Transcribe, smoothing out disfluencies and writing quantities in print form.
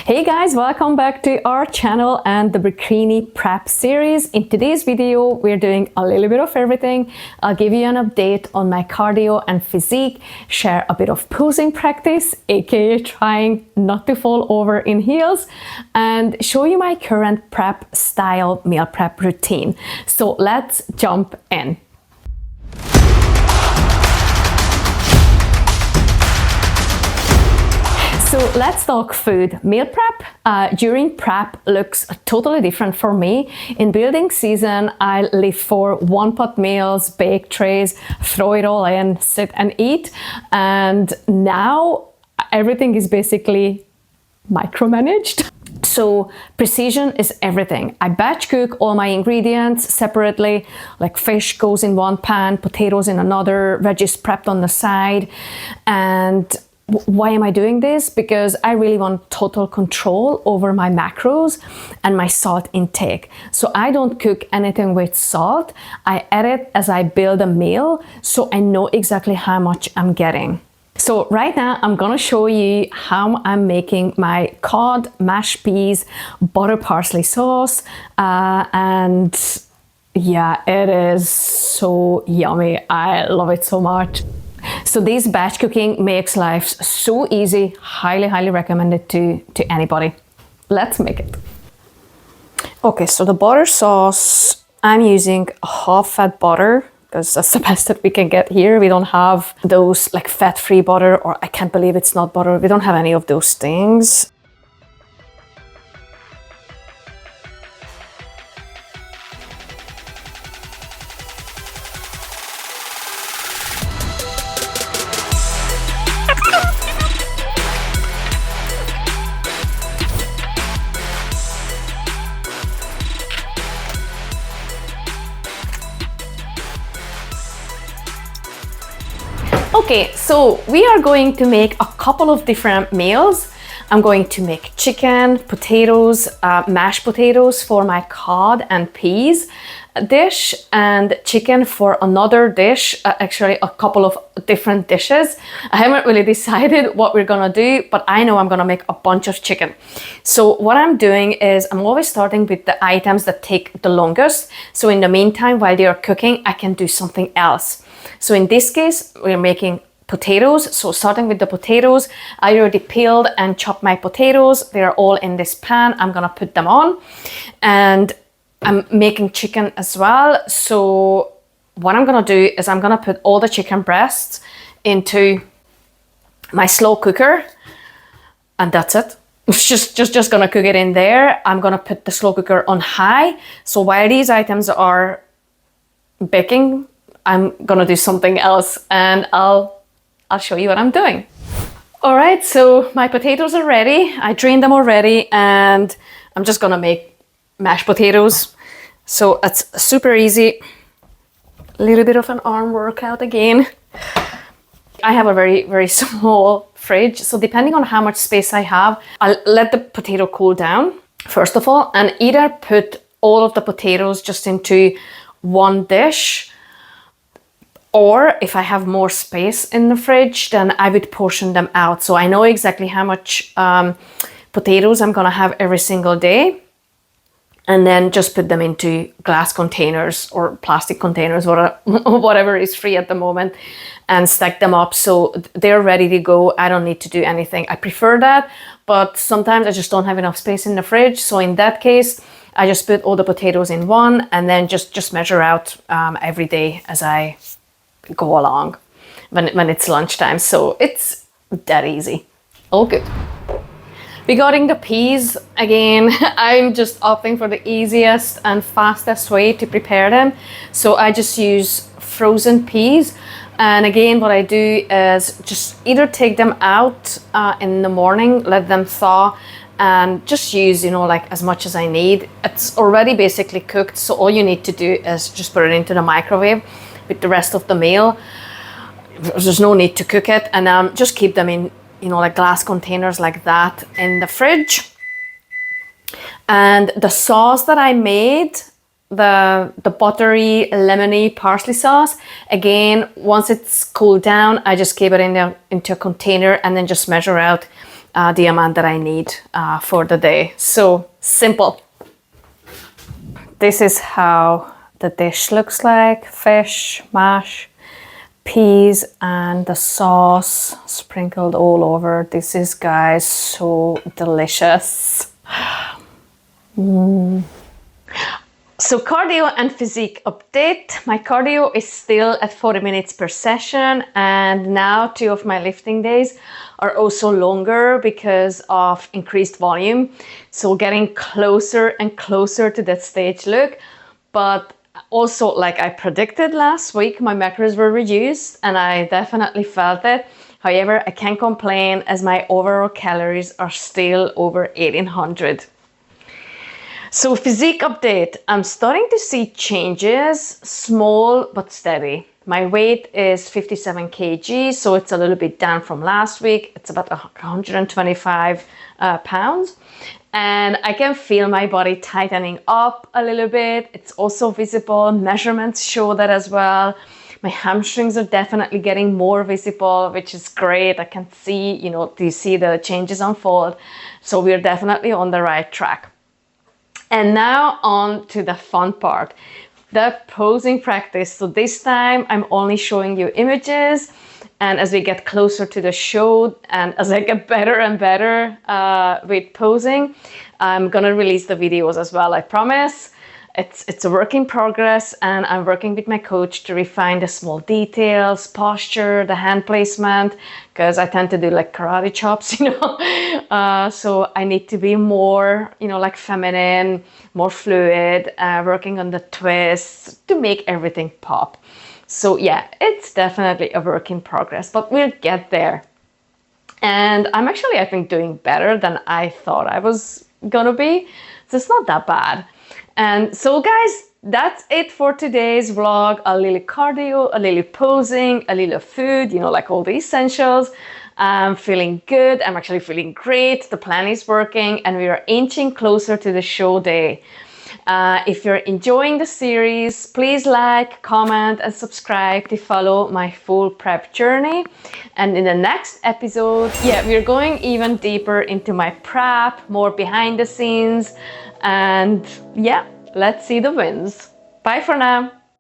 Hey guys, welcome back to our channel and the bikini prep series. In today's video, we're doing a little bit of everything. I'll give you an update on my cardio and physique, share a bit of posing practice, aka trying not to fall over in heels, and show you my current prep style meal prep routine. So let's jump in. So let's talk food. Meal prep during prep looks totally different for me. In building season, I live for one pot meals, bake trays, throw it all in, sit and eat. And now everything is basically micromanaged. So precision is everything. I batch cook all my ingredients separately, like fish goes in one pan, potatoes in another, veggies prepped on the side. And why am I doing this? Because I really want total control over my macros and my salt intake. So I don't cook anything with salt. I add it as I build a meal, so I know exactly how much I'm getting. So right now I'm gonna show you how I'm making my cod, mashed peas, butter parsley sauce, and yeah, it is so yummy. I love it so much. So this batch cooking makes life so easy. Highly recommend it to anybody. Let's make it. Okay, so the butter sauce, I'm using half fat butter because that's the best that we can get here. We don't have those like fat-free butter, or I can't believe it's not butter. We don't have any of those things. Okay, so we are going to make a couple of different meals. I'm going to make chicken, potatoes, mashed potatoes for my cod and peas dish, and chicken for another dish, actually a couple of different dishes. I haven't really decided what we're gonna do, but I know I'm gonna make a bunch of chicken. So what I'm doing is I'm always starting with the items that take the longest. So in the meantime, while they are cooking, I can do something else. So in this case, we're making potatoes. So starting with the potatoes, I already peeled and chopped my potatoes. They're all in this pan. I'm gonna put them on. And I'm making chicken as well. So what I'm gonna do is I'm gonna put all the chicken breasts into my slow cooker, and that's it. Just gonna cook it in there. I'm gonna put the slow cooker on high. So while these items are baking, I'm gonna do something else, and I'll show you what I'm doing. All right, so my potatoes are ready. I drained them already, and I'm just gonna make mashed potatoes. So it's super easy. A little bit of an arm workout again. I have a very small fridge, so depending on how much space I have, I'll let the potato cool down first of all, and either put all of the potatoes just into one dish, or if I have more space in the fridge, then I would portion them out. So I know exactly how much potatoes I'm gonna have every single day, and then just put them into glass containers or plastic containers, whatever is free at the moment, and stack them up so they're ready to go. I don't need to do anything. I prefer that, but sometimes I just don't have enough space in the fridge. So in that case, I just put all the potatoes in one, and then just measure out every day as I go along when it's lunchtime. So it's that easy. All good. Regarding the peas, again, I'm just opting for the easiest and fastest way to prepare them. So I just use frozen peas. And again, what I do is just either take them out in the morning, let them thaw, and just use, like as much as I need. It's already basically cooked, so all you need to do is just put it into the microwave with the rest of the meal. There's no need to cook it, and just keep them in like glass containers like that in the fridge. And the sauce that I made, the buttery lemony parsley sauce, again, once it's cooled down, I just keep it into a container and then just measure out the amount that I need for the day. So simple. This is how the dish looks like. Fish, mash, peas, and the sauce sprinkled all over. This is, guys, so delicious. So cardio and physique update. My cardio is still at 40 minutes per session, and now 2 of my lifting days are also longer because of increased volume. So getting closer and closer to that stage look. But also, like I predicted last week, my macros were reduced and I definitely felt it. However, I can't complain as my overall calories are still over 1800. So physique update, I'm starting to see changes, small but steady. My weight is 57 kg, so it's a little bit down from last week. It's about 125 pounds. And I can feel my body tightening up a little bit. It's also visible. Measurements show that as well. My hamstrings are definitely getting more visible, which is great. I can see, do you see the changes unfold? So we're definitely on the right track. And now on to the fun part, the posing practice. So this time I'm only showing you images, and as we get closer to the show and as I get better and better with posing, I'm gonna release the videos as well, I promise. It's a work in progress, and I'm working with my coach to refine the small details, posture, the hand placement, because I tend to do like karate chops, so I need to be more, like feminine, more fluid, working on the twists to make everything pop. So yeah, it's definitely a work in progress, but we'll get there. And I'm actually, I think, doing better than I thought I was gonna be. So it's not that bad. And so guys, that's it for today's vlog. A little cardio, a little posing, a little food, like all the essentials. I'm feeling good. I'm actually feeling great. The plan is working and we are inching closer to the show day. If you're enjoying the series, please like, comment, and subscribe to follow my full prep journey. And in the next episode, we're going even deeper into my prep, more behind the scenes, and let's see the wins. Bye for now.